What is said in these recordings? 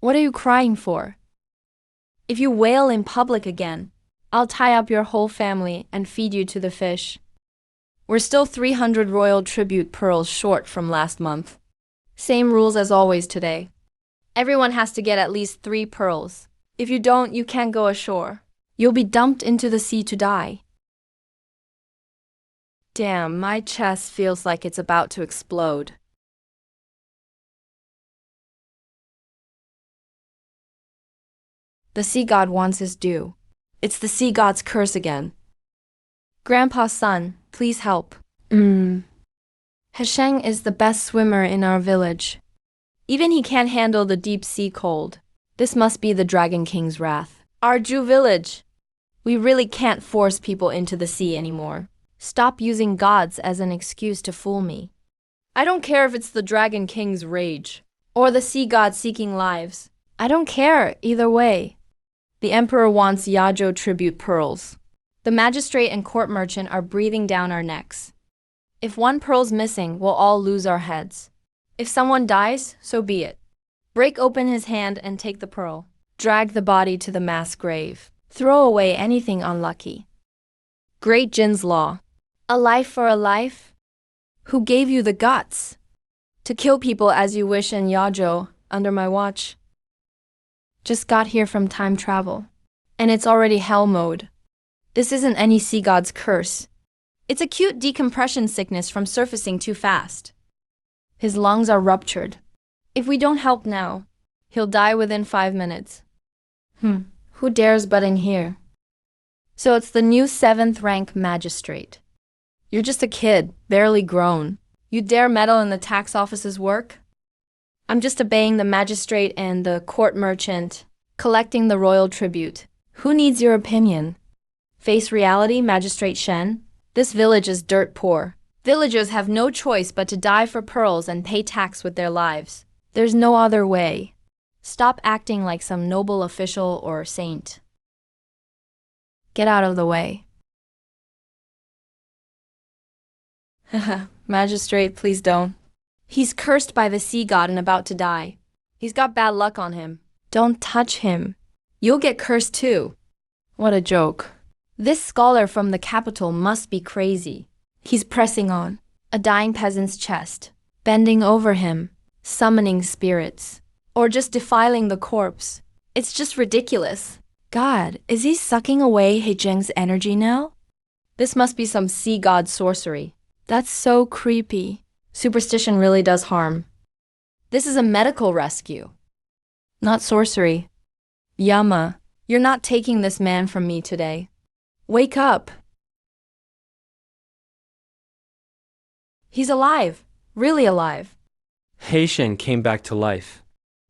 What are you crying for? If you wail in public again, I'll tie up your whole family and feed you to the fish. We're still 300 royal tribute pearls short from last month. Same rules as always today. Everyone has to get at least 3 pearls. If you don't, you can't go ashore. You'll be dumped into the sea to die. Damn, my chest feels like it's about to explode. The sea god wants his due. It's the sea god's curse again. Grandpa's son, please help. Hesheng is the best swimmer in our village. Even he can't handle the deep sea cold. This must be the Dragon King's wrath. Arju village. We really can't force people into the sea anymore. Stop using gods as an excuse to fool me. I don't care if it's the Dragon King's rage or the sea god seeking lives. I don't care either way. The emperor wants Yajo tribute pearls. The magistrate and court merchant are breathing down our necks. If one pearl's missing, we'll all lose our heads. If someone dies, so be it. Break open his hand and take the pearl. Drag the body to the mass grave. Throw away anything unlucky. Great Jin's law. A life for a life? Who gave you the guts to kill people as you wish in Yajo under my watch? Just got here from time travel, and it's already hell mode. This isn't any sea god's curse. It's acute decompression sickness from surfacing too fast. His lungs are ruptured. If we don't help now, he'll die within 5 minutes. Who dares but in here? So it's the new 7th rank magistrate. You're just a kid, barely grown. You dare meddle in the tax office's work? I'm just obeying the magistrate and the court merchant, collecting the royal tribute. Who needs your opinion? Face reality, Magistrate Shen. This village is dirt poor. Villagers have no choice but to die for pearls and pay tax with their lives. There's no other way. Stop acting like some noble official or saint. Get out of the way. Haha, Magistrate, please don't. He's cursed by the sea god and about to die. He's got bad luck on him. Don't touch him. You'll get cursed too. What a joke. This scholar from the capital must be crazy. He's pressing on, a dying peasant's chest, bending over him, summoning spirits, or just defiling the corpse. It's just ridiculous. God, is he sucking away Heijing's energy now? This must be some sea god sorcery. That's so creepy. Superstition really does harm. This is a medical rescue, not sorcery. Yama, you're not taking this man from me today. Wake up. He's alive, really alive. Heishen came back to life.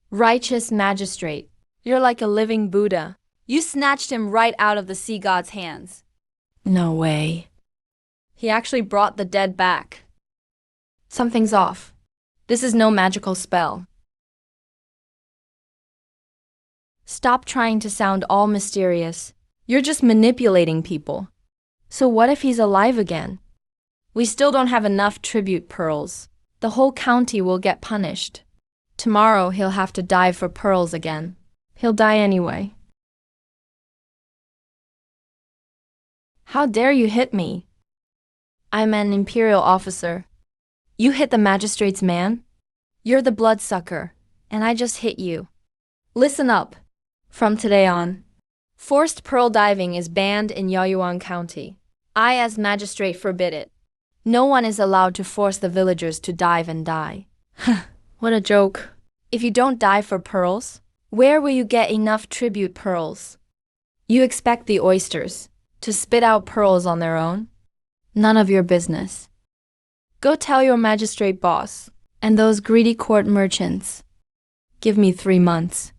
Righteous magistrate, you're like a living Buddha. You snatched him right out of the sea god's hands. No way. He actually brought the dead back. Something's off. This is no magical spell. Stop trying to sound all mysterious. You're just manipulating people. So what if he's alive again? We still don't have enough tribute pearls. The whole county will get punished. Tomorrow he'll have to dive for pearls again. He'll die anyway. How dare you hit me? I'm an imperial officer. You hit the magistrate's man? You're the bloodsucker, and I just hit you. Listen up. From today on, forced pearl diving is banned in Yaoyuan County. I, as magistrate, forbid it. No one is allowed to force the villagers to dive and die. What a joke. If you don't dive for pearls, where will you get enough tribute pearls? You expect the oysters to spit out pearls on their own? None of your business. Go tell your magistrate boss and those greedy court merchants. Give me 3 months.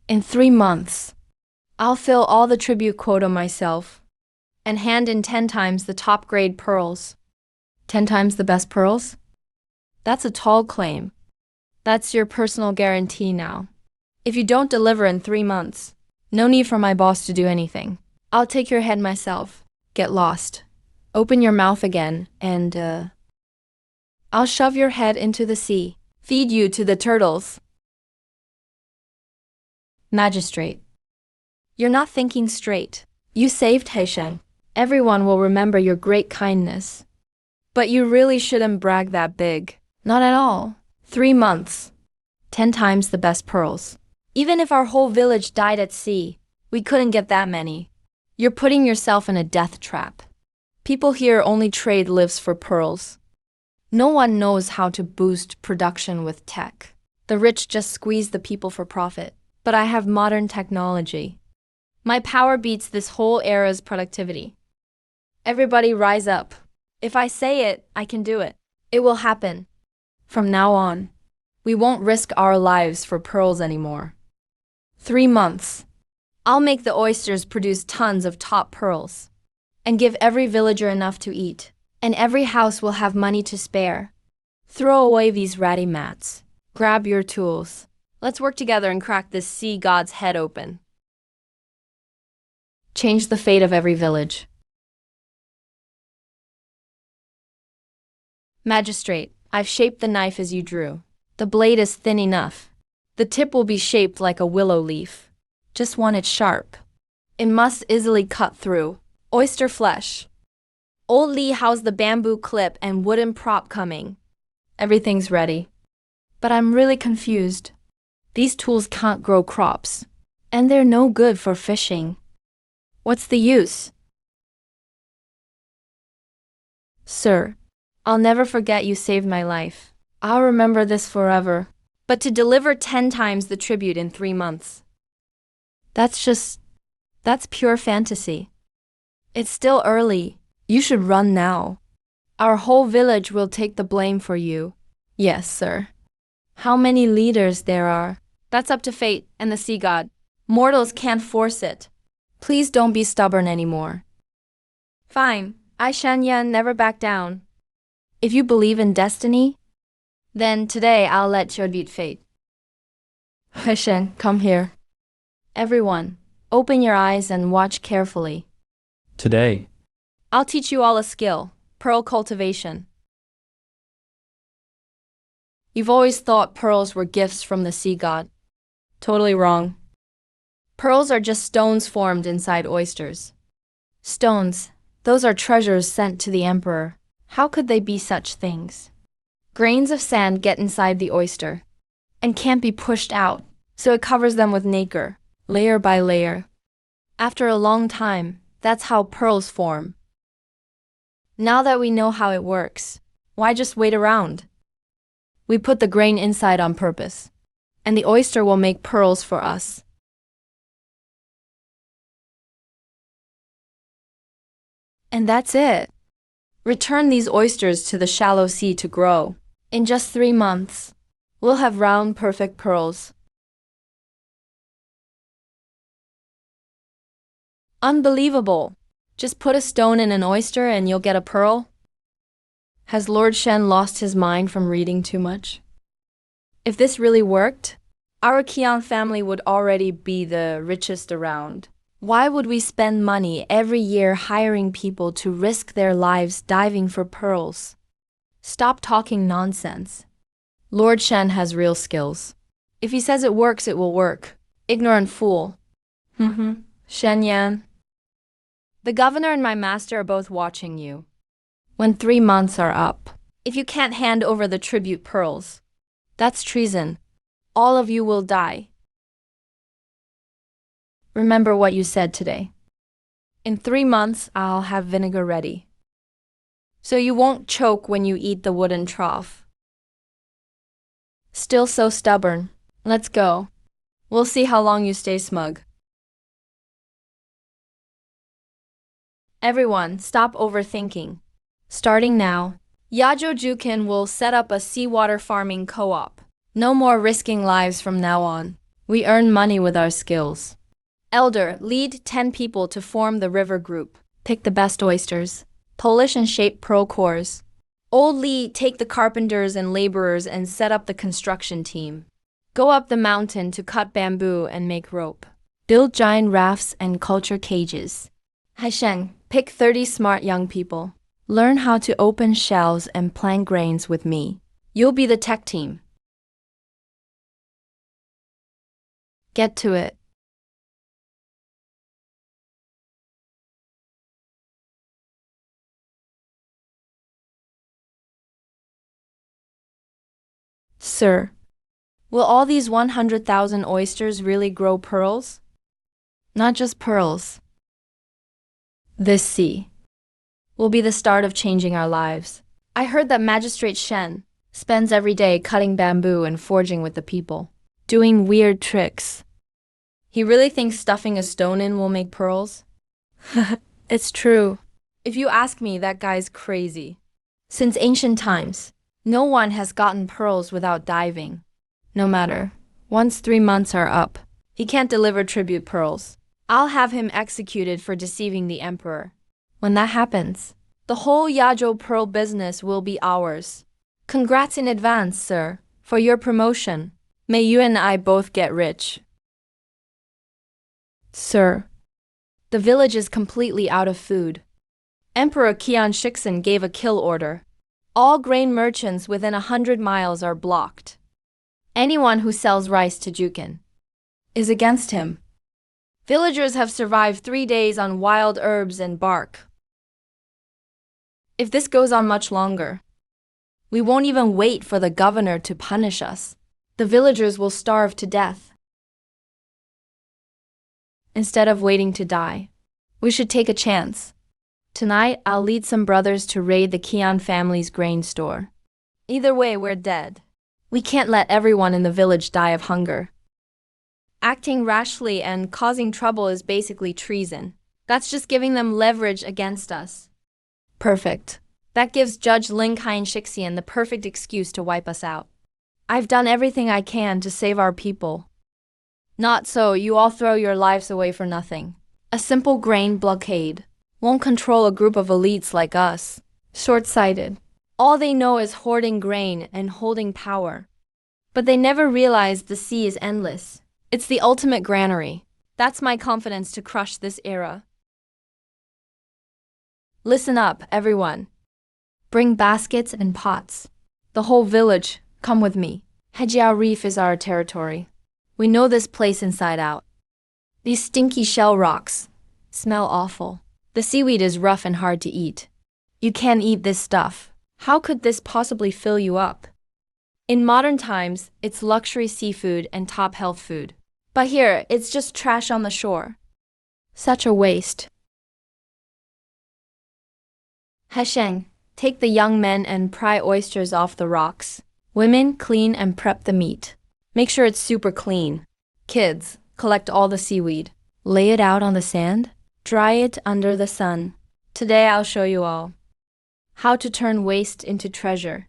In 3 months, I'll fill all the tribute quota myself and hand in 10 times the top grade pearls. 10 times the best pearls? That's a tall claim. That's your personal guarantee now. If you don't deliver in 3 months, no need for my boss to do anything. I'll take your head myself. Get lost. Open your mouth again, and I'll shove your head into the sea. Feed you to the turtles. Magistrate. You're not thinking straight. You saved Haishan. Everyone will remember your great kindness. But you really shouldn't brag that big. Not at all. 3 months. 10 times the best pearls. Even if our whole village died at sea, we couldn't get that many. You're putting yourself in a death trap. People here only trade lives for pearls. No one knows how to boost production with tech. The rich just squeeze the people for profit. But I have modern technology. My power beats this whole era's productivity. Everybody rise up. If I say it, I can do it. It will happen. From now on, we won't risk our lives for pearls anymore. 3 months. I'll make the oysters produce tons of top pearls and give every villager enough to eat, and every house will have money to spare. Throw away these ratty mats. Grab your tools. Let's work together and crack this sea god's head open. Change the fate of every village. Magistrate, I've shaped the knife as you drew. The blade is thin enough. The tip will be shaped like a willow leaf. Just want it sharp. It must easily cut through. Oyster flesh. Old Lee, how's the bamboo clip and wooden prop coming? Everything's ready. But I'm really confused. These tools can't grow crops, and they're no good for fishing. What's the use? Sir, I'll never forget you saved my life. I'll remember this forever. But to deliver 10 times the tribute in 3 months. That's pure fantasy. It's still early. You should run now. Our whole village will take the blame for you. Yes, sir. How many leaders there are? That's up to fate and the sea god. Mortals can't force it. Please don't be stubborn anymore. Fine, I Shen Yan never back down. If you believe in destiny, then today I'll let you beat fate. Haishan, come here. Everyone, open your eyes and watch carefully. Today, I'll teach you all a skill, pearl cultivation. You've always thought pearls were gifts from the sea god. Totally wrong. Pearls are just stones formed inside oysters. Stones, those are treasures sent to the emperor. How could they be such things? Grains of sand get inside the oyster and can't be pushed out, so it covers them with nacre, layer by layer. After a long time, that's how pearls form. Now that we know how it works, why just wait around? We put the grain inside on purpose, and the oyster will make pearls for us. And that's it. Return these oysters to the shallow sea to grow. In just 3 months, we'll have round, perfect pearls. Unbelievable. Just put a stone in an oyster and you'll get a pearl? Has Lord Shen lost his mind from reading too much? If this really worked, our Qian family would already be the richest around. Why would we spend money every year hiring people to risk their lives diving for pearls? Stop talking nonsense. Lord Shen has real skills. If he says it works, it will work. Ignorant fool. Shen Yan. The governor and my master are both watching you. When 3 months are up, if you can't hand over the tribute pearls, that's treason. All of you will die. Remember what you said today. In 3 months, I'll have vinegar ready, so you won't choke when you eat the wooden trough. Still so stubborn. Let's go. We'll see how long you stay smug. Everyone, stop overthinking. Starting now, Yajo Jukin will set up a seawater farming co-op. No more risking lives from now on. We earn money with our skills. Elder, lead 10 people to form the river group. Pick the best oysters. Polish and shape pearl cores. Old Lee, take the carpenters and laborers and set up the construction team. Go up the mountain to cut bamboo and make rope. Build giant rafts and culture cages. Haishen, pick 30 smart young people. Learn how to open shells and plant grains with me. You'll be the tech team. Get to it. Sir, will all these 100,000 oysters really grow pearls? Not just pearls. This sea will be the start of changing our lives. I heard that Magistrate Shen spends every day cutting bamboo and forging with the people, doing weird tricks. He really thinks stuffing a stone in will make pearls? It's true. If you ask me, that guy's crazy. Since ancient times, no one has gotten pearls without diving. No matter. Once 3 months are up, he can't deliver tribute pearls. I'll have him executed for deceiving the emperor. When that happens, the whole Yazhou pearl business will be ours. Congrats in advance, sir, for your promotion. May you and I both get rich. Sir, the village is completely out of food. Emperor Qian Shixin gave a kill order. All grain merchants within 100 miles are blocked. Anyone who sells rice to Jukin is against him. Villagers have survived 3 days on wild herbs and bark. If this goes on much longer, we won't even wait for the governor to punish us. The villagers will starve to death. Instead of waiting to die, we should take a chance. Tonight, I'll lead some brothers to raid the Qian family's grain store. Either way, we're dead. We can't let everyone in the village die of hunger. Acting rashly and causing trouble is basically treason. That's just giving them leverage against us. Perfect. That gives Judge Ling Kai Shixian the perfect excuse to wipe us out. I've done everything I can to save our people. Not so, you all throw your lives away for nothing. A simple grain blockade won't control a group of elites like us. Short-sighted. All they know is hoarding grain and holding power. But they never realize the sea is endless. It's the ultimate granary. That's my confidence to crush this era. Listen up, everyone. Bring baskets and pots. The whole village, come with me. Hejiao Reef is our territory. We know this place inside out. These stinky shell rocks smell awful. The seaweed is rough and hard to eat. You can't eat this stuff. How could this possibly fill you up? In modern times, it's luxury seafood and top health food. But here, it's just trash on the shore. Such a waste. Hesheng, take the young men and pry oysters off the rocks. Women, clean and prep the meat. Make sure it's super clean. Kids, collect all the seaweed. Lay it out on the sand. Dry it under the sun. Today I'll show you all how to turn waste into treasure.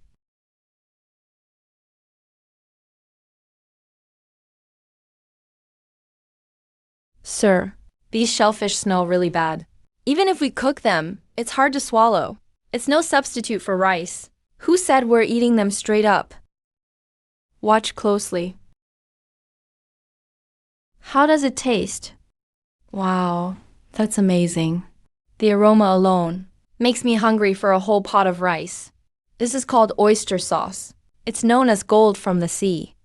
Sir, these shellfish smell really bad. Even if we cook them, it's hard to swallow. It's no substitute for rice. Who said we're eating them straight up? Watch closely. How does it taste? Wow, that's amazing. The aroma alone makes me hungry for a whole pot of rice. This is called oyster sauce. It's known as gold from the sea.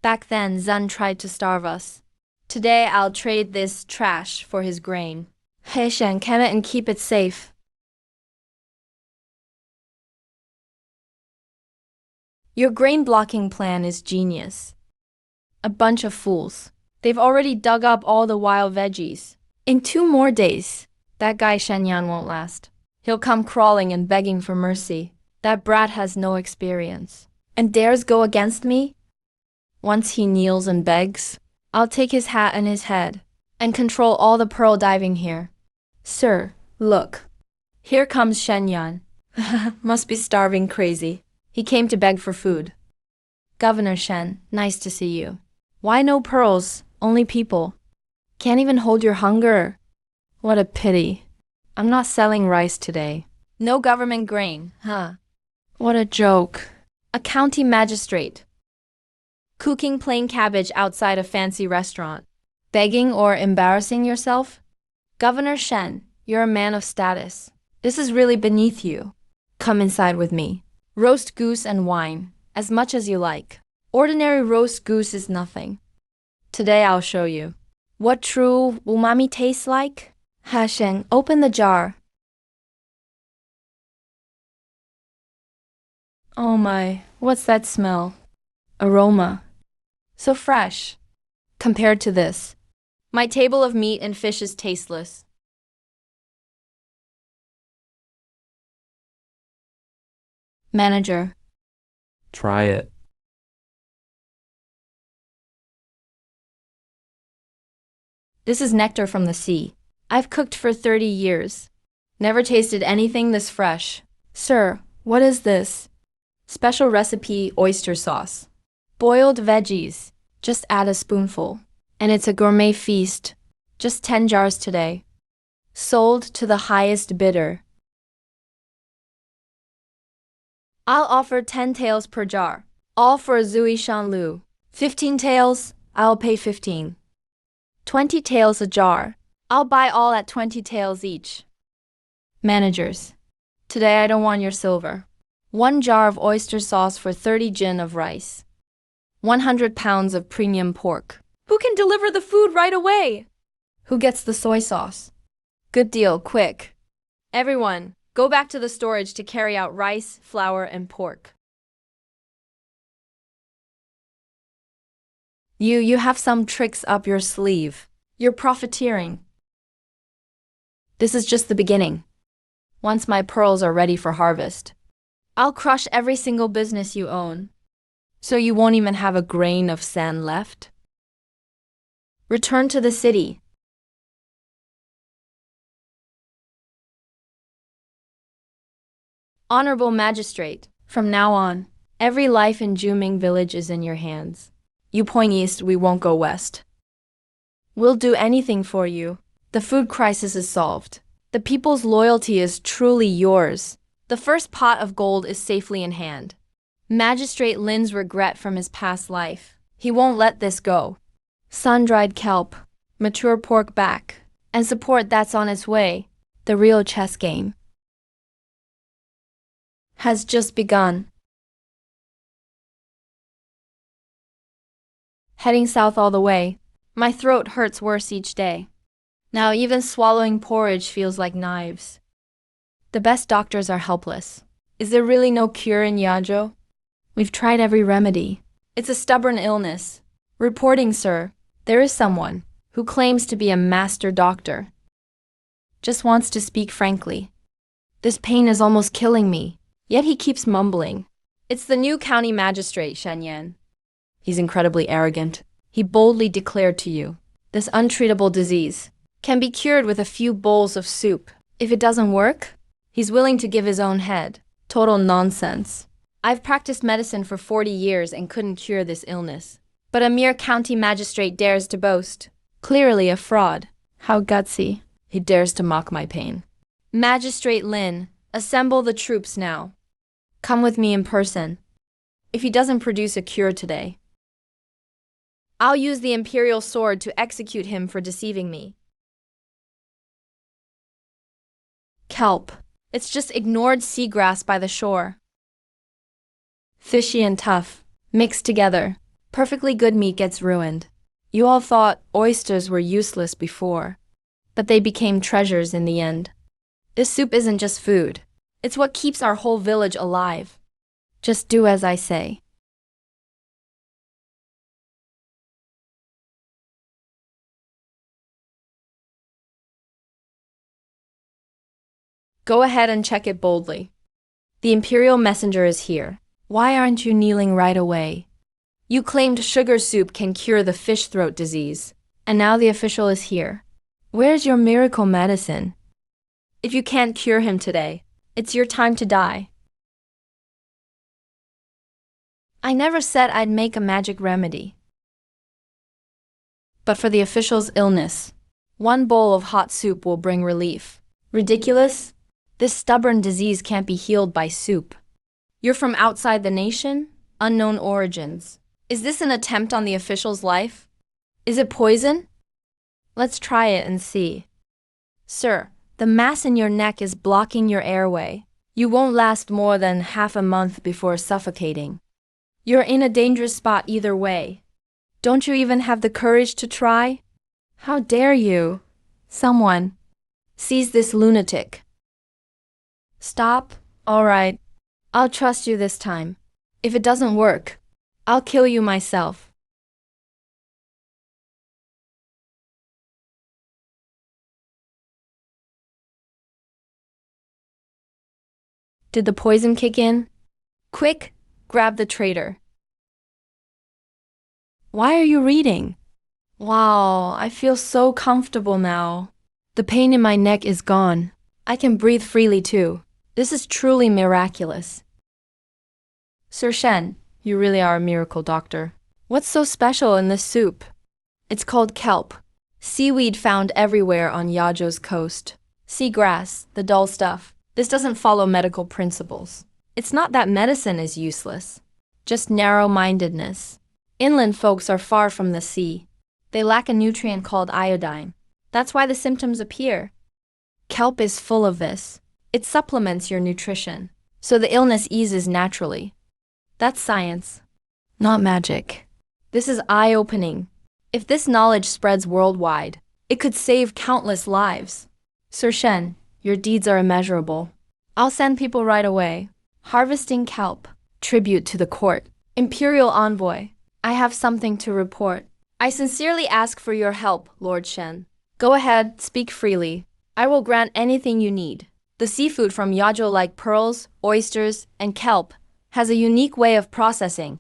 Back then, Zun tried to starve us. Today, I'll trade this trash for his grain. Heishan, can it and keep it safe. Your grain blocking plan is genius. A bunch of fools. They've already dug up all the wild veggies. In 2 more days, that guy Shenyan won't last. He'll come crawling and begging for mercy. That brat has no experience. And dares go against me? Once he kneels and begs, I'll take his hat and his head, and control all the pearl diving here. Sir, look. Here comes Shenyan. Must be starving crazy. He came to beg for food. Governor Shen, nice to see you. Why no pearls, only people? Can't even hold your hunger. What a pity. I'm not selling rice today. No government grain, huh? What a joke. A county magistrate. Cooking plain cabbage outside a fancy restaurant. Begging or embarrassing yourself? Governor Shen, you're a man of status. This is really beneath you. Come inside with me. Roast goose and wine, as much as you like. Ordinary roast goose is nothing. Today I'll show you what true umami tastes like. Hasheng, open the jar. Oh my, what's that smell? Aroma. So fresh. Compared to this, my table of meat and fish is tasteless. Manager. Try it. This is nectar from the sea. I've cooked for 30 years. Never tasted anything this fresh. Sir, what is this? Special recipe oyster sauce. Boiled veggies. Just add a spoonful. And it's a gourmet feast. Just 10 jars today. Sold to the highest bidder. I'll offer 10 taels per jar. All for Zui Shanlu. 15 taels, I'll pay 15. 20 taels a jar. I'll buy all at 20 taels each. Managers. Today I don't want your silver. 1 jar of oyster sauce for 30 jin of rice. 100 pounds of premium pork. Who can deliver the food right away? Who gets the soy sauce? Good deal, quick. Everyone, go back to the storage to carry out rice, flour, and pork. You have some tricks up your sleeve. You're profiteering. This is just the beginning. Once my pearls are ready for harvest, I'll crush every single business you own, so you won't even have a grain of sand left. Return to the city. Honorable Magistrate, from now on, every life in Juming Village is in your hands. You point east, we won't go west. We'll do anything for you. The food crisis is solved. The people's loyalty is truly yours. The first pot of gold is safely in hand. Magistrate Lin's regret from his past life. He won't let this go. Sun-dried kelp, mature pork back, and support that's on its way. The real chess game has just begun. Heading south all the way. My throat hurts worse each day. Now even swallowing porridge feels like knives. The best doctors are helpless. Is there really no cure in Yajo? We've tried every remedy. It's a stubborn illness. Reporting, sir, there is someone who claims to be a master doctor. Just wants to speak frankly. This pain is almost killing me, yet he keeps mumbling. It's the new county magistrate, Shen Yan. He's incredibly arrogant. He boldly declared to you, this untreatable disease can be cured with a few bowls of soup. If it doesn't work, he's willing to give his own head. Total nonsense. I've practiced medicine for 40 years and couldn't cure this illness. But a mere county magistrate dares to boast. Clearly a fraud. How gutsy. He dares to mock my pain. Magistrate Lin, assemble the troops now. Come with me in person. If he doesn't produce a cure today, I'll use the imperial sword to execute him for deceiving me. Kelp. It's just ignored seagrass by the shore. Fishy and tough, mixed together. Perfectly good meat gets ruined. You all thought oysters were useless before, but they became treasures in the end. This soup isn't just food. It's what keeps our whole village alive. Just do as I say. Go ahead and check it boldly. The imperial messenger is here. Why aren't you kneeling right away? You claimed sugar soup can cure the fish throat disease, and now the official is here. Where's your miracle medicine? If you can't cure him today, it's your time to die. I never said I'd make a magic remedy. But for the official's illness, 1 bowl of hot soup will bring relief. Ridiculous? This stubborn disease can't be healed by soup. You're from outside the nation? Unknown origins. Is this an attempt on the official's life? Is it poison? Let's try it and see. Sir, the mass in your neck is blocking your airway. You won't last more than half a month before suffocating. You're in a dangerous spot either way. Don't you even have the courage to try? How dare you? Someone, seize this lunatic. Stop? All right. I'll trust you this time. If it doesn't work, I'll kill you myself. Did the poison kick in? Quick, grab the traitor. Why are you reading? Wow, I feel so comfortable now. The pain in my neck is gone. I can breathe freely too. This is truly miraculous. Sir Shen, you really are a miracle doctor. What's so special in this soup? It's called kelp. Seaweed found everywhere on Yajo's coast. Seagrass, the dull stuff. This doesn't follow medical principles. It's not that medicine is useless, just narrow-mindedness. Inland folks are far from the sea. They lack a nutrient called iodine. That's why the symptoms appear. Kelp is full of this. It supplements your nutrition, so the illness eases naturally. That's science, not magic. This is eye-opening. If this knowledge spreads worldwide, it could save countless lives. Sir Shen, your deeds are immeasurable. I'll send people right away. Harvesting kelp. Tribute to the court. Imperial envoy. I have something to report. I sincerely ask for your help, Lord Shen. Go ahead, speak freely. I will grant anything you need. The seafood from Yajo, like pearls, oysters, and kelp, has a unique way of processing.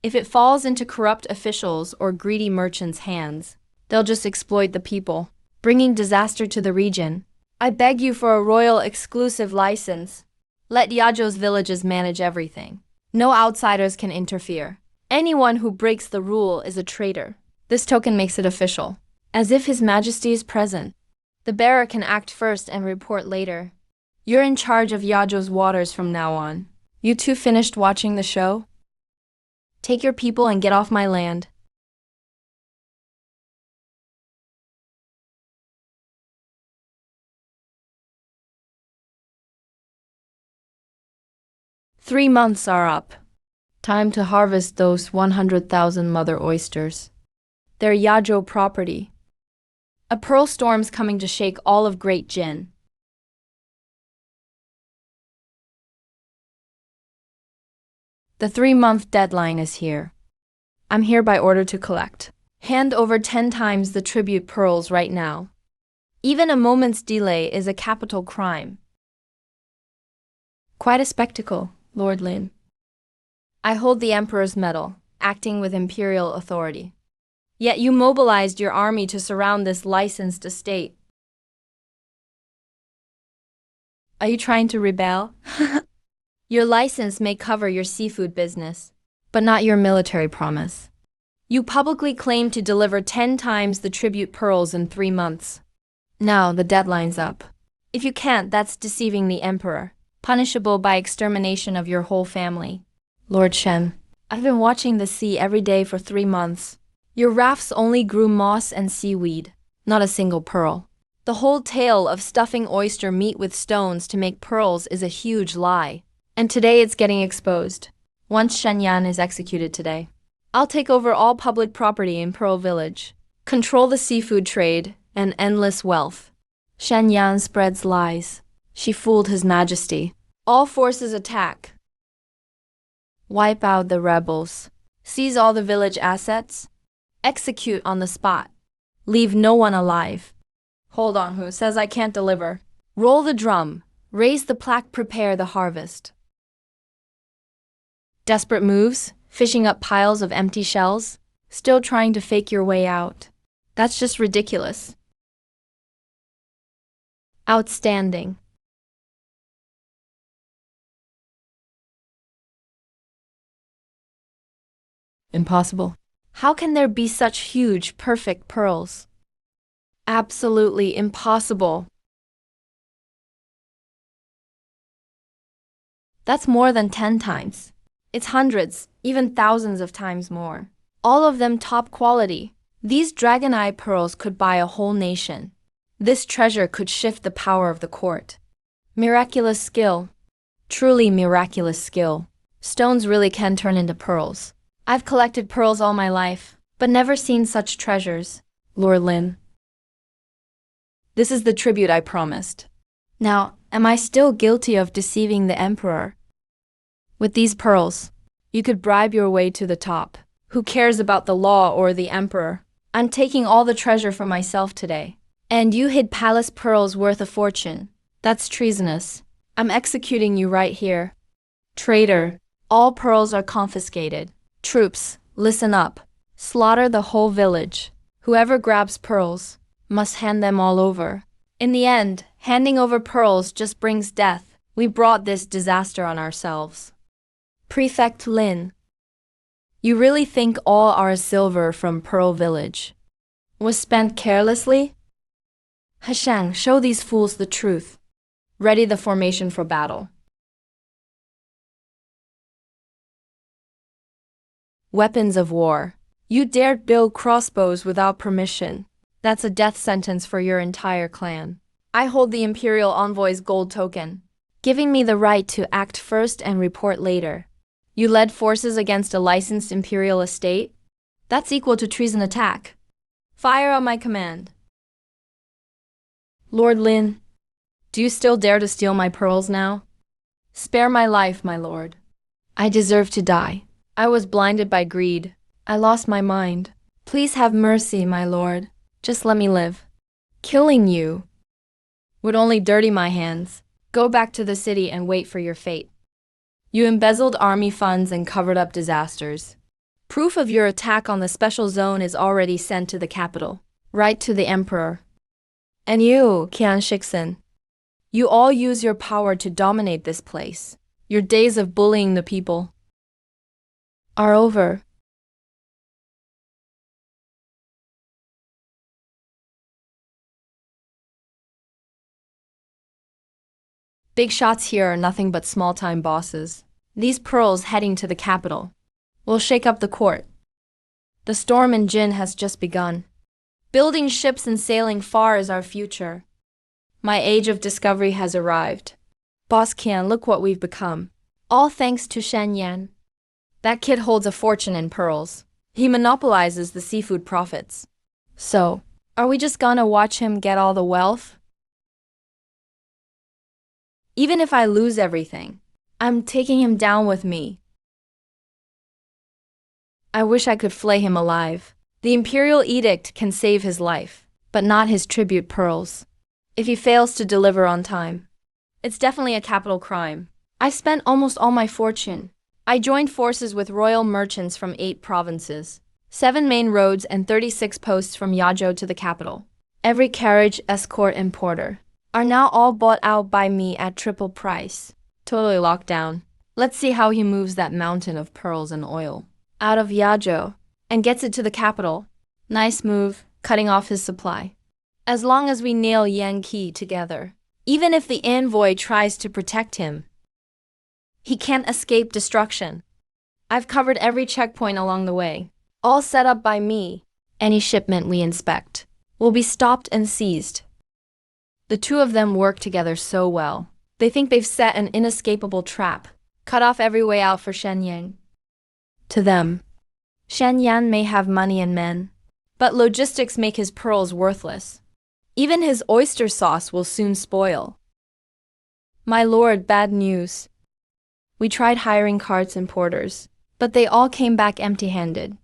If it falls into corrupt officials or greedy merchants' hands, they'll just exploit the people, bringing disaster to the region. I beg you for a royal exclusive license. Let Yajo's villages manage everything. No outsiders can interfere. Anyone who breaks the rule is a traitor. This token makes it official, as if His Majesty is present. The bearer can act first and report later. You're in charge of Yajo's waters from now on. You two finished watching the show? Take your people and get off my land. "3 months are up. Time to harvest those 100,000 mother oysters. They're Yajo property. A pearl storm's coming to shake all of Great Jin. The 3-month deadline is here. I'm here by order to collect. Hand over 10 times the tribute pearls right now. Even a moment's delay is a capital crime." Quite a spectacle, Lord Lin. I hold the Emperor's medal, acting with imperial authority. Yet you mobilized your army to surround this licensed estate. Are you trying to rebel? Your license may cover your seafood business, but not your military promise. You publicly claim to deliver 10 times the tribute pearls in 3 months. Now the deadline's up. If you can't, that's deceiving the Emperor, punishable by extermination of your whole family. Lord Shen, I've been watching the sea every day for 3 months. Your rafts only grew moss and seaweed, not a single pearl. The whole tale of stuffing oyster meat with stones to make pearls is a huge lie. And today it's getting exposed. Once Shenyan is executed today, I'll take over all public property in Pearl Village, control the seafood trade, and endless wealth. Shenyan spreads lies. She fooled His Majesty. All forces attack. Wipe out the rebels. Seize all the village assets. Execute on the spot. Leave no one alive. Hold on, who says I can't deliver? Roll the drum. Raise the plaque, prepare the harvest. Desperate moves, fishing up piles of empty shells, still trying to fake your way out. That's just ridiculous. Outstanding. Impossible. How can there be such huge, perfect pearls? Absolutely impossible. That's more than 10 times. It's hundreds, even thousands of times more. All of them top quality. These dragon eye pearls could buy a whole nation. This treasure could shift the power of the court. Miraculous skill. Truly miraculous skill. Stones really can turn into pearls. I've collected pearls all my life, but never seen such treasures, Lord Lin. This is the tribute I promised. Now, am I still guilty of deceiving the Emperor? With these pearls, You could bribe your way to the top. Who cares about the law or the emperor? I'm taking all the treasure for myself today. And you hid palace pearls worth a fortune. That's treasonous. I'm executing you right here. Traitor. All pearls are confiscated. Troops, listen up. Slaughter the whole village. Whoever grabs pearls must hand them all over. In the end, handing over pearls just brings death. We brought this disaster on ourselves. Prefect Lin. You really think all our silver from Pearl Village was spent carelessly? Hashang, show these fools the truth. Ready the formation for battle. Weapons of war. You dared build crossbows without permission. That's a death sentence for your entire clan. I hold the Imperial Envoy's gold token, giving me the right to act first and report later. You led forces against a licensed imperial estate? That's equal to treason attack. Fire on my command. Lord Lin, do you still dare to steal my pearls now? Spare my life, my lord. I deserve to die. I was blinded by greed. I lost my mind. Please have mercy, my lord. Just let me live. Killing you would only dirty my hands. Go back to the city and wait for your fate. You embezzled army funds and covered up disasters. Proof of your attack on the special zone is already sent to the capital, right to the emperor. And you, Qian Shixin, you all use your power to dominate this place. Your days of bullying the people are over. Big shots here are nothing but small-time bosses. These pearls heading to the capital will shake up the court. The storm in Jin has just begun. Building ships and sailing far is our future. My age of discovery has arrived. Boss Qian, look what we've become. All thanks to Shen Yan. That kid holds a fortune in pearls. He monopolizes the seafood profits. So, are we just gonna watch him get all the wealth? Even if I lose everything, I'm taking him down with me. I wish I could flay him alive. The imperial edict can save his life, but not his tribute pearls. If he fails to deliver on time, it's definitely a capital crime. I spent almost all my fortune. I joined forces with royal merchants from 8 provinces, 7 main roads and 36 posts from Yazhou to the capital. Every carriage, escort, and porter are now all bought out by me at triple price. Totally locked down. Let's see how he moves that mountain of pearls and oil out of Yazhou and gets it to the capital. Nice move, cutting off his supply. As long as we nail Yan Qi together, even if the envoy tries to protect him, he can't escape destruction. I've covered every checkpoint along the way, all set up by me. Any shipment we inspect will be stopped and seized. The two of them work together so well. They think they've set an inescapable trap, cut off every way out for Shen Yang. To them, Shen Yan may have money and men, but logistics make his pearls worthless. Even his oyster sauce will soon spoil. My lord, bad news. We tried hiring carts and porters, but they all came back empty-handed.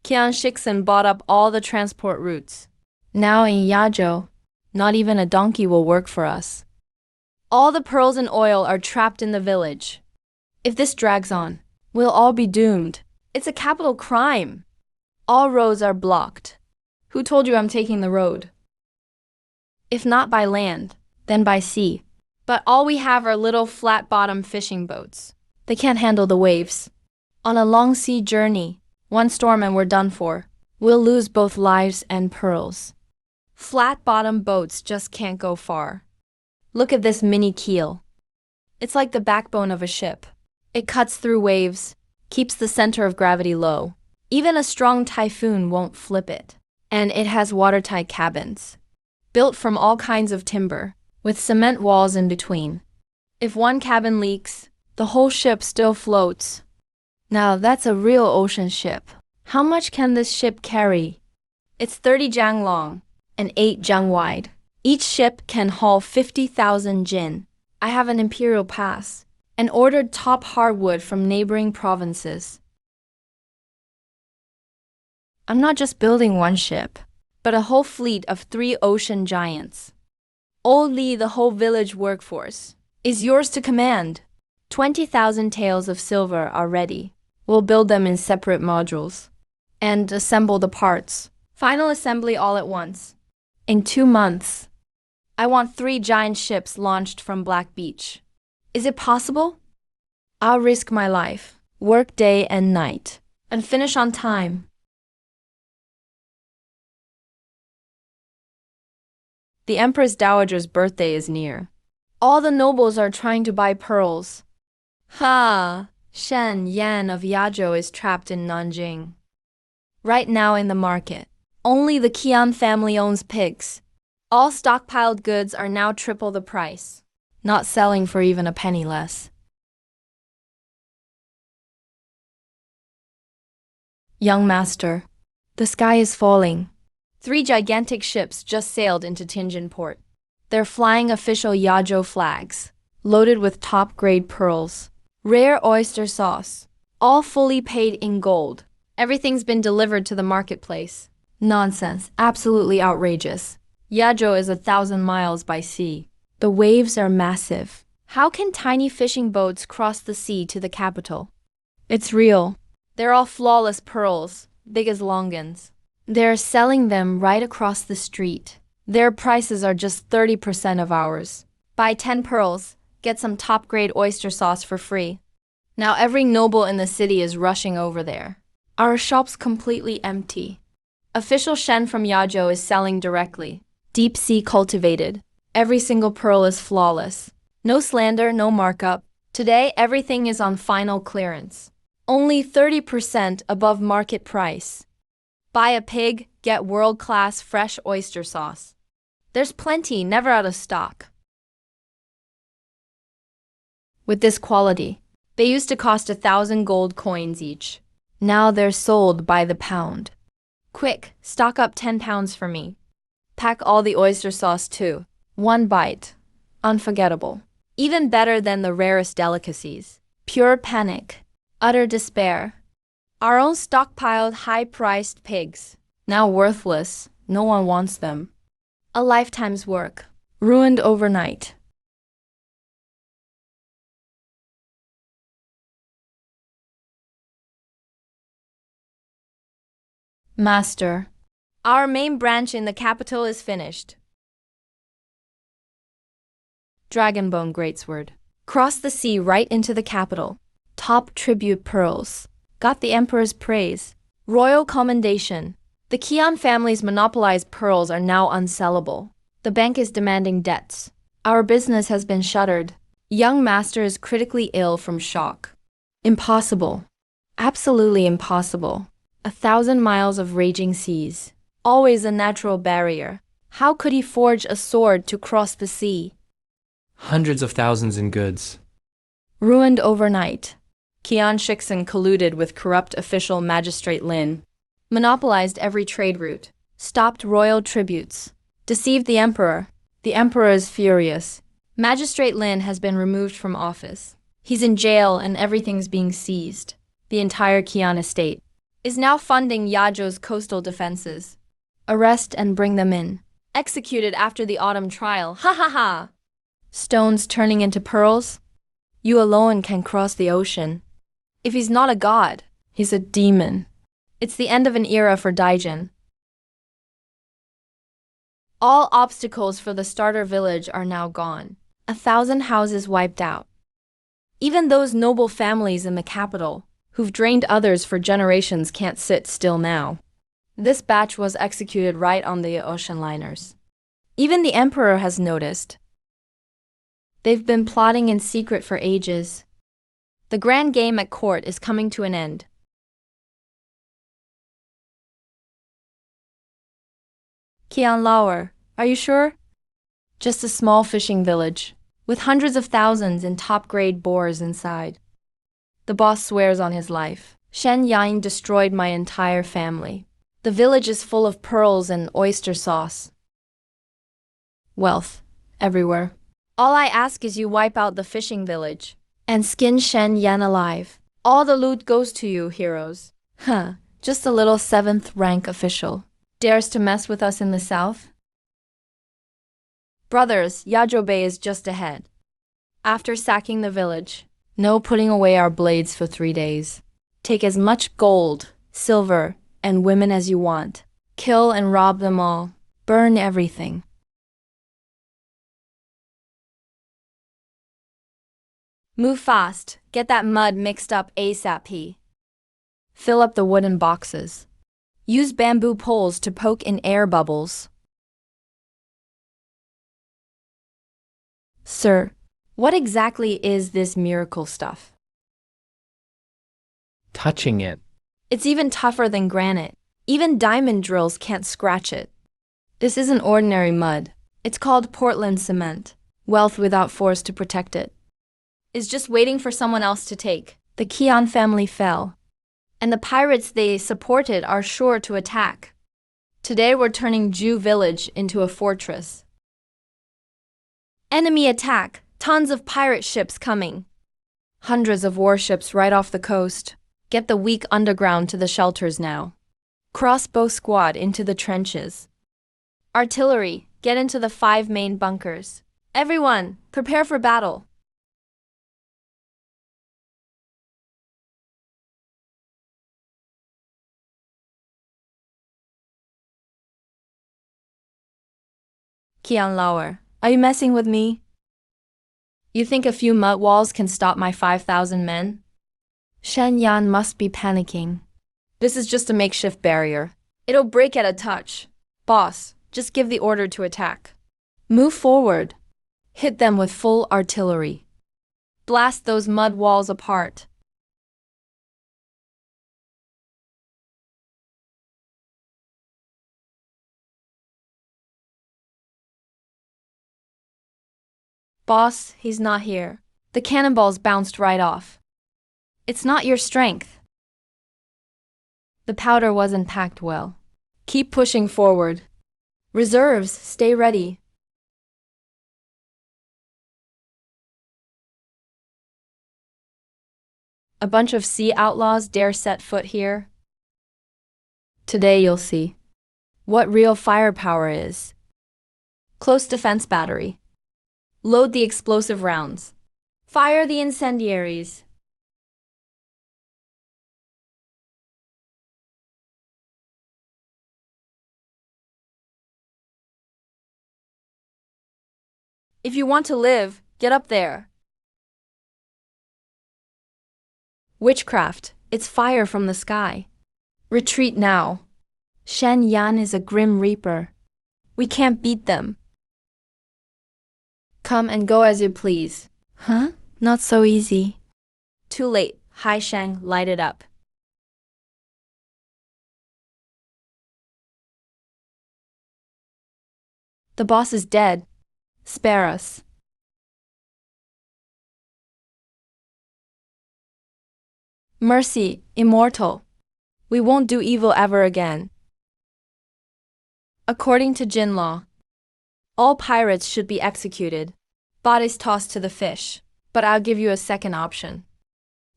Qian Shixin bought up all the transport routes. Now in Yazhou, not even a donkey will work for us. All the pearls and oil are trapped in the village. If this drags on, we'll all be doomed. It's a capital crime. All roads are blocked. Who told you I'm taking the road? If not by land, then by sea. But all we have are little flat-bottom fishing boats. They can't handle the waves. On a long sea journey, one storm and we're done for. We'll lose both lives and pearls. Flat-bottom boats just can't go far. Look at this mini keel. It's like the backbone of a ship. It cuts through waves, keeps the center of gravity low. Even a strong typhoon won't flip it. And it has watertight cabins, built from all kinds of timber, with cement walls in between. If one cabin leaks, the whole ship still floats. Now that's a real ocean ship. How much can this ship carry? It's 30 jang long and 8 jang wide. Each ship can haul 50,000 jin. I have an imperial pass. and ordered top hardwood from neighboring provinces. I'm not just building one ship, but a whole fleet of 3 ocean giants. Old Li, the whole village workforce, is yours to command. 20,000 taels of silver are ready. We'll build them in separate modules and assemble the parts. Final assembly all at once. In 2 months, I want 3 giant ships launched from Black Beach. Is it possible? I'll risk my life, work day and night, and finish on time. The Empress Dowager's birthday is near. All the nobles are trying to buy pearls. Ha! Shen Yan of Yazhou is trapped in Nanjing. Right now in the market, only the Qian family owns pigs. All stockpiled goods are now triple the price, not selling for even a penny less. Young master, the sky is falling. 3 gigantic ships just sailed into Tianjin port. They're flying official Yazhou flags, loaded with top-grade pearls, rare oyster sauce, all fully paid in gold. Everything's been delivered to the marketplace. Nonsense, absolutely outrageous. Yazhou is 1,000 miles by sea. The waves are massive. How can tiny fishing boats cross the sea to the capital? It's real. They're all flawless pearls, big as longans. They're selling them right across the street. Their prices are just 30% of ours. Buy 10 pearls, get some top-grade oyster sauce for free. Now every noble in the city is rushing over there. Our shop's completely empty. Official Shen from Yazhou is selling directly. Deep sea cultivated. Every single pearl is flawless. No slander, no markup. Today everything is on final clearance. Only 30% above market price. Buy a pig, get world-class fresh oyster sauce. There's plenty, never out of stock. With this quality, they used to cost 1,000 gold coins each. Now they're sold by the pound. Quick, stock up 10 pounds for me. Pack all the oyster sauce too. 1 bite. Unforgettable. Even better than the rarest delicacies. Pure panic. Utter despair. Our own stockpiled high-priced pigs. Now worthless. No one wants them. A lifetime's work. Ruined overnight. Master, our main branch in the capital is finished. Dragonbone Greatsword. Crossed the sea right into the capital. Top tribute pearls. Got the emperor's praise. Royal commendation. The Qian family's monopolized pearls are now unsellable. The bank is demanding debts. Our business has been shuttered. Young master is critically ill from shock. Impossible. Absolutely impossible. 1,000 miles of raging seas. Always a natural barrier. How could he forge a sword to cross the sea? Hundreds of thousands in goods. Ruined overnight. Qian Shixin colluded with corrupt official Magistrate Lin. Monopolized every trade route. Stopped royal tributes. Deceived the emperor. The emperor is furious. Magistrate Lin has been removed from office. He's in jail and everything's being seized. The entire Qian estate is now funding Yazhou's coastal defenses. Arrest and bring them in. Executed after the autumn trial. Ha ha ha! Stones turning into pearls? You alone can cross the ocean. If he's not a god, he's a demon. It's the end of an era for Daijin. All obstacles for the starter village are now gone. 1,000 houses wiped out. Even those noble families in the capital, who've drained others for generations, can't sit still now. This batch was executed right on the ocean liners. Even the emperor has noticed. They've been plotting in secret for ages. The grand game at court is coming to an end. Qian Lauer, are you sure? Just a small fishing village, with hundreds of thousands in top-grade boars inside. The boss swears on his life. Shen Yang destroyed my entire family. The village is full of pearls and oyster sauce. Wealth, everywhere. All I ask is you wipe out the fishing village. and skin Shen Yan alive. All the loot goes to you, heroes. Huh, just a little 7th rank official. Dares to mess with us in the south? Brothers, Yajo Bay is just ahead. After sacking the village, no putting away our blades for 3 days. Take as much gold, silver, and women as you want. Kill and rob them all. Burn everything. Move fast. Get that mud mixed up ASAP. Fill up the wooden boxes. Use bamboo poles to poke in air bubbles. Sir, what exactly is this miracle stuff? Touching it. It's even tougher than granite. Even diamond drills can't scratch it. This isn't ordinary mud. It's called Portland cement. Wealth without force to protect it. Is just waiting for someone else to take. The Qian family fell, and the pirates they supported are sure to attack. Today we're turning Zhu village into a fortress. Enemy attack! Tons of pirate ships coming. Hundreds of warships right off the coast. Get the weak underground to the shelters now. Crossbow squad into the trenches. Artillery, get into the 5 main bunkers. Everyone, prepare for battle. Qian Lauer, are you messing with me? You think a few mud walls can stop my 5,000 men? Shen Yan must be panicking. This is just a makeshift barrier. It'll break at a touch. Boss, just give the order to attack. Move forward. Hit them with full artillery. Blast those mud walls apart. Boss, he's not here. The cannonballs bounced right off. It's not your strength. The powder wasn't packed well. Keep pushing forward. Reserves, stay ready. A bunch of sea outlaws dare set foot here? Today you'll see what real firepower is. Close defense battery. Load the explosive rounds. Fire the incendiaries. If you want to live, get up there. Witchcraft, it's fire from the sky. Retreat now. Shen Yan is a grim reaper. We can't beat them. Come and go as you please. Huh? Not so easy. Too late. Hai Shang, light it up. The boss is dead. Spare us. Mercy, immortal. We won't do evil ever again. According to Jin law, all pirates should be executed. Bodies tossed to the fish. But I'll give you a second option.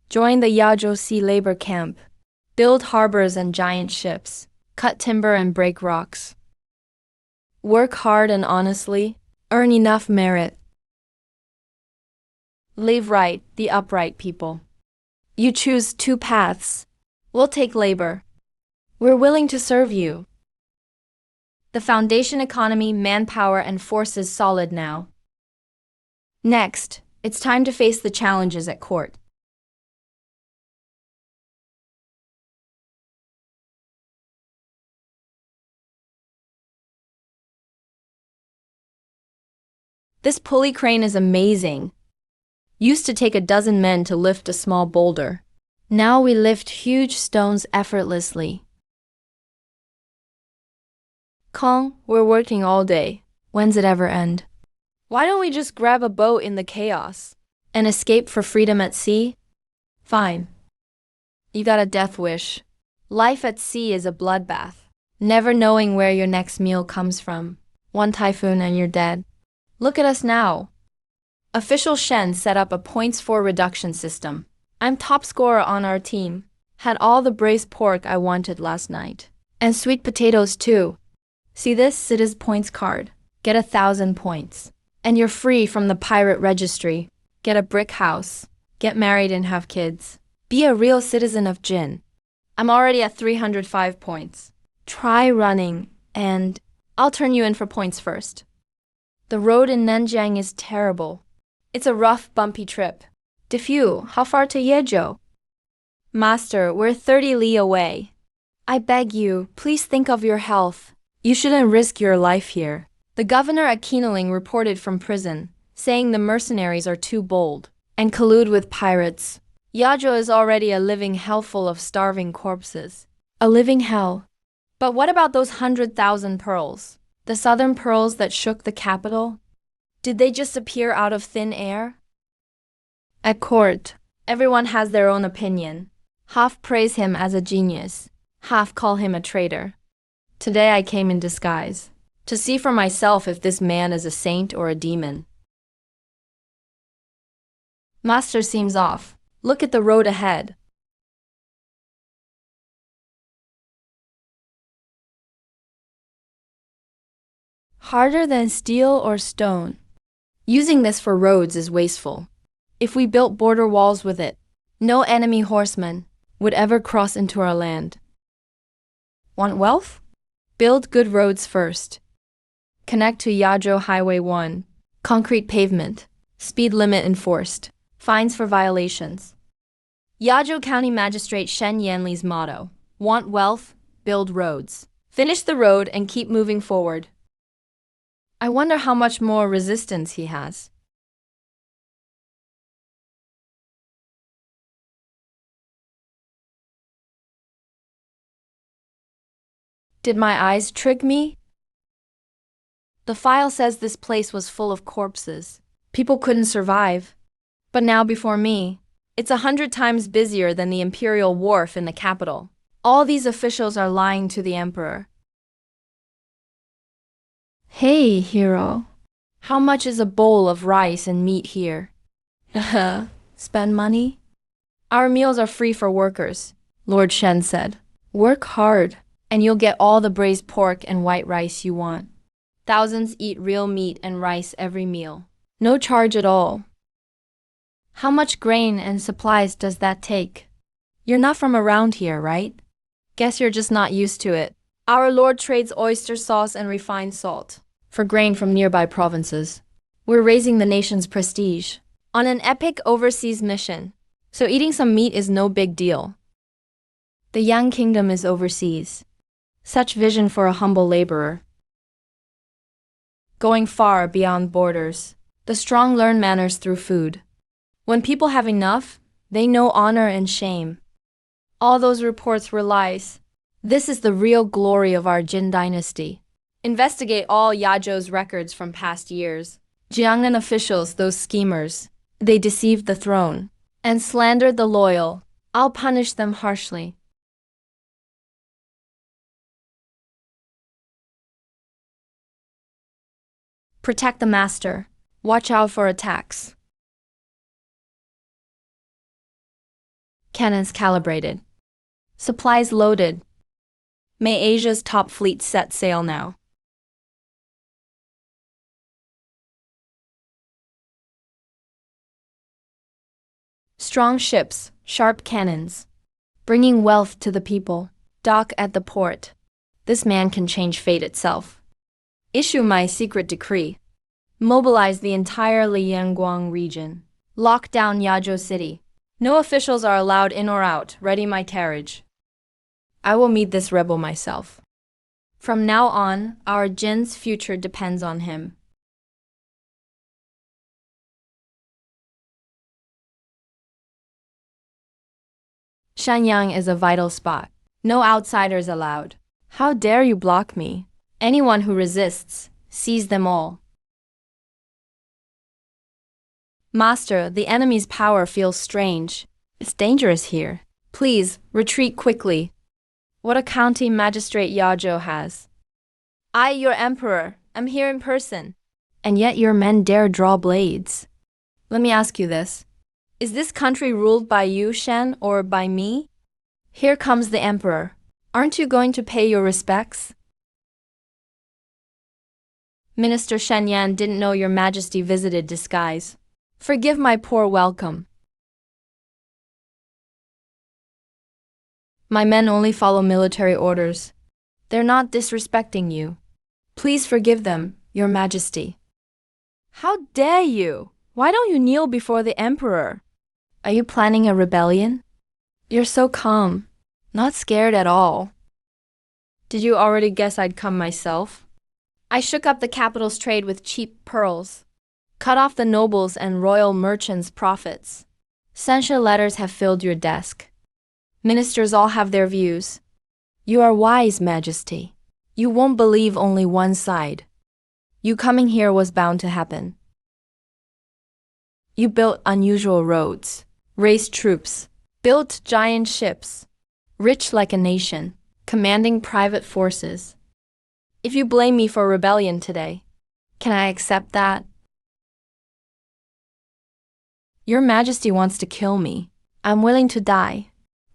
Join the Yajo Sea labor camp. Build harbors and giant ships. Cut timber and break rocks. Work hard and honestly. Earn enough merit. Live right, the upright people. You choose 2 paths. We'll take labor. We're willing to serve you. The foundation economy, manpower, and force is solid now. Next, it's time to face the challenges at court. This pulley crane is amazing. Used to take a dozen men to lift a small boulder. Now we lift huge stones effortlessly. Kong, we're working all day. When's it ever end? Why don't we just grab a boat in the chaos and escape for freedom at sea? Fine. You got a death wish. Life at sea is a bloodbath. Never knowing where your next meal comes from. One typhoon and you're dead. Look at us now. Official Shen set up a points for reduction system. I'm top scorer on our team. Had all the braised pork I wanted last night. And sweet potatoes too. See this? It is points card. Get 1,000 points. And you're free from the pirate registry. Get a brick house. Get married and have kids. Be a real citizen of Jin. I'm already at 305 points. Try running, and I'll turn you in for points first. The road in Nanjiang is terrible. It's a rough, bumpy trip. Defu, how far to Yezhou? Master, we're 30 li away. I beg you, please think of your health. You shouldn't risk your life here. The governor at Keeneling reported from prison, saying the mercenaries are too bold and collude with pirates. Yezhou is already a living hell full of starving corpses. A living hell. But what about those 100,000 pearls? The southern pearls that shook the capital? Did they just appear out of thin air? At court, everyone has their own opinion. Half praise him as a genius, half call him a traitor. Today I came in disguise, to see for myself if this man is a saint or a demon. Master seems off. Look at the road ahead. Harder than steel or stone. Using this for roads is wasteful. If we built border walls with it, no enemy horseman would ever cross into our land. Want wealth? Build good roads first. Connect to Yezhou Highway 1. Concrete pavement. Speed limit enforced. Fines for violations. Yezhou County Magistrate Shen Yanli's motto: want wealth, build roads. Finish the road and keep moving forward. I wonder how much more resistance he has. Did my eyes trick me? The file says this place was full of corpses. People couldn't survive. But now before me, it's 100 times busier than the Imperial Wharf in the capital. All these officials are lying to the emperor. Hey, hero. How much is a bowl of rice and meat here? Spend money? Our meals are free for workers, Lord Shen said. Work hard, and you'll get all the braised pork and white rice you want. Thousands eat real meat and rice every meal. No charge at all. How much grain and supplies does that take? You're not from around here, right? Guess you're just not used to it. Our lord trades oyster sauce and refined salt for grain from nearby provinces. We're raising the nation's prestige on an epic overseas mission, so eating some meat is no big deal. The Yang Kingdom is overseas. Such vision for a humble laborer. Going far beyond borders. The strong learn manners through food. When people have enough, they know honor and shame. All those reports were lies. This is the real glory of our Jin dynasty. Investigate all Yezhou's records from past years. Jiangnan officials, those schemers, they deceived the throne and slandered the loyal. I'll punish them harshly. Protect the master. Watch out for attacks. Cannons calibrated. Supplies loaded. May Asia's top fleet set sail now. Strong ships, sharp cannons. Bringing wealth to the people. Dock at the port. This man can change fate itself. Issue my secret decree. Mobilize the entire Liangguang region. Lock down Yezhou City. No officials are allowed in or out. Ready my carriage. I will meet this rebel myself. From now on, our Jin's future depends on him. Shanyang is a vital spot. No outsiders allowed. How dare you block me? Anyone who resists, seize them all. Master, the enemy's power feels strange. It's dangerous here. Please, retreat quickly. What a county magistrate Yezhou has. I, your emperor, am here in person. And yet your men dare draw blades. Let me ask you this. Is this country ruled by you, Shen, or by me? Here comes the emperor. Aren't you going to pay your respects? Minister Shen Yan didn't know your majesty visited disguise. Forgive my poor welcome. My men only follow military orders. They're not disrespecting you. Please forgive them, your majesty. How dare you? Why don't you kneel before the emperor? Are you planning a rebellion? You're so calm, not scared at all. Did you already guess I'd come myself? I shook up the capital's trade with cheap pearls, cut off the nobles' and royal merchants' profits. Censure letters have filled your desk. Ministers all have their views. You are wise, Majesty. You won't believe only one side. You coming here was bound to happen. You built unusual roads, raised troops, built giant ships, rich like a nation, commanding private forces. If you blame me for rebellion today, can I accept that? Your Majesty wants to kill me. I'm willing to die.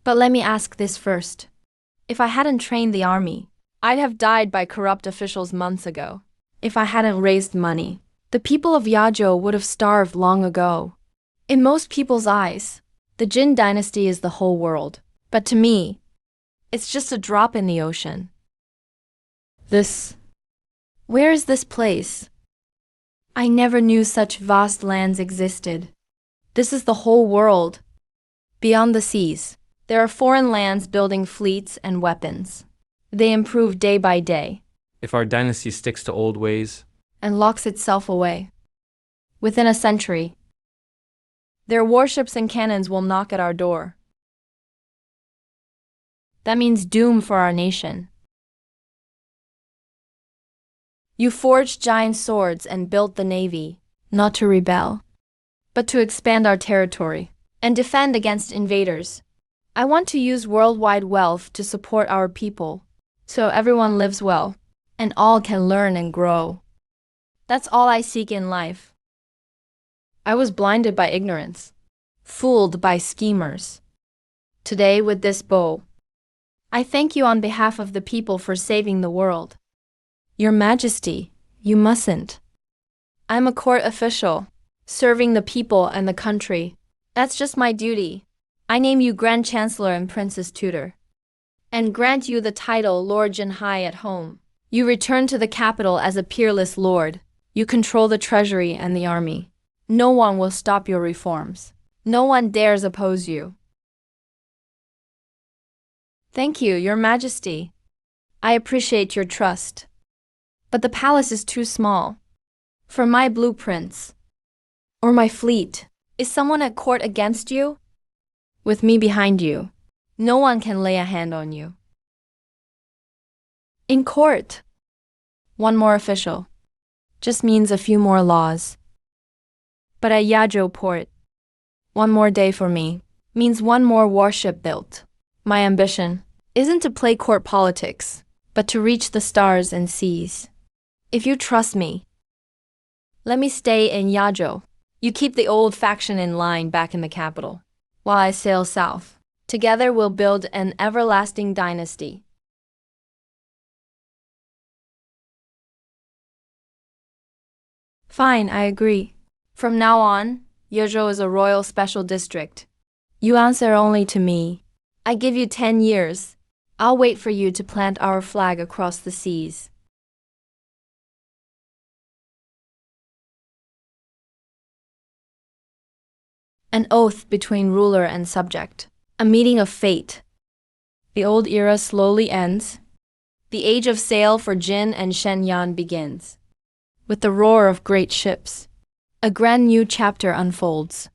But let me ask this first. If I hadn't trained the army, I'd have died by corrupt officials months ago. If I hadn't raised money, the people of Yazhou would have starved long ago. In most people's eyes, the Jin dynasty is the whole world. But to me, it's just a drop in the ocean. Where is this place? I never knew such vast lands existed. This is the whole world. Beyond the seas, there are foreign lands building fleets and weapons. They improve day by day. If our dynasty sticks to old ways And locks itself away. Within a century, their warships and cannons will knock at our door. That means doom for our nation. You forged giant swords and built the navy, not to rebel, but to expand our territory and defend against invaders. I want to use worldwide wealth to support our people, so everyone lives well, and all can learn and grow. That's all I seek in life. I was blinded by ignorance, fooled by schemers. Today, with this bow, I thank you on behalf of the people for saving the world. Your Majesty, you mustn't. I'm a court official, serving the people and the country. That's just my duty. I name you Grand Chancellor and Princess Tutor, and grant you the title Lord Jinhai at home. You return to the capital as a peerless lord. You control the treasury and the army. No one will stop your reforms. No one dares oppose you. Thank you, Your Majesty. I appreciate your trust. But the palace is too small for my blueprints or my fleet. Is someone at court against you? With me behind you, no one can lay a hand on you. In court, one more official just means a few more laws. But at Yazhou port, one more day for me means one more warship built. My ambition isn't to play court politics, but to reach the stars and seas. If you trust me, let me stay in Yazhou. You keep the old faction in line back in the capital, while I sail south. Together we'll build an everlasting dynasty. Fine, I agree. From now on, Yazhou is a royal special district. You answer only to me. I give you 10 years. I'll wait for you to plant our flag across the seas. An oath between ruler and subject. A meeting of fate. The old era slowly ends. The age of sail for Jin and Shen Yan begins. With the roar of great ships, a grand new chapter unfolds.